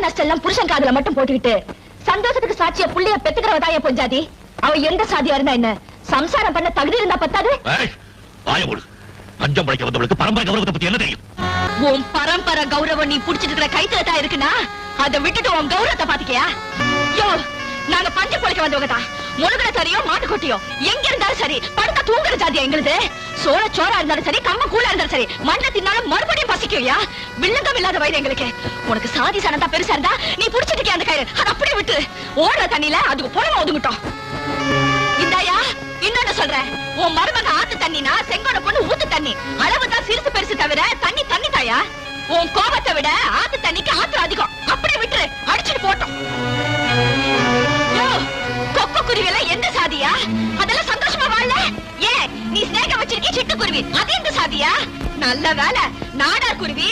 நஷ்டம் எல்லாம் புருஷன் காதுல மட்டும் போட்டுக்கிட்டு சந்தோஷத்துக்கு சாட்சிய புள்ளைய பெத்துக்கிறவதாய பொஞ்சாதி. அவ எந்த சாதியா இருந்தா என்ன, சம்சாரம் பண்ண தகுதி இருந்தா பத்தாது. பஞ்சம் படைக்க வந்தவளுக்கு பரம்பரை கௌரவத்தை பத்தி என்ன தெரியும்? உன் பரம்பரை கௌரவம் நீ புடிச்சிட்டு இருக்கிற கைத்துல தான் இருக்குன்னா அதை விட்டுட்டு உன் கௌரவத்தை பாத்துக்கியா? யோ, நாங்க பஞ்சம் படைக்க வந்தவங்க தான். முழுகிற தரையோ மாட்டுக்கொட்டியோ எங்க இருந்தாலும் சரி படுத்த தூங்குற ஜாதியா எங்களுது. சோழ சோறா இருந்தாலும் சரி, கம்ம கூழா இருந்தாலும் சரி, மண்ணை தின்னாலும் மறுபடியும் பசிக்குயா. வில்லங்கம் இல்லாத வயது எங்களுக்கு. உனக்கு சாதி சனதா பெருசா இருந்தா நீ புடிச்சிட்டு அந்த கயிறு அதை அப்படியே விட்டு ஓடுற தண்ணியில அதுக்கு புறமா ஒதுங்கிட்டோம். இந்தாயா இன்னொன்னு சொல்றேன், உன் மருமக ஆத்து தண்ணினா செங்கோட பொண்ணு ஊத்து தண்ணி. அளவுதான் சிறுசு பெருசு தவிர தண்ணி தண்ணி தாயா. உன் கோபத்தை விட ஆத்து தண்ணிக்கு ஆத்திரம் அதிகம். அப்படியே விட்டு அடிச்சுட்டு போட்டோம். கொக்கு குருவியெல்லாம் எந்த சாதியா? அதெல்லாம் சந்தோஷமா வாழல. ஏன் நீ ஸ்நேகம் வச்சிருக்கீ சிட்டுக்குருவி, அது எந்த சாதியா? நல்ல வேலை நாடார் குருவி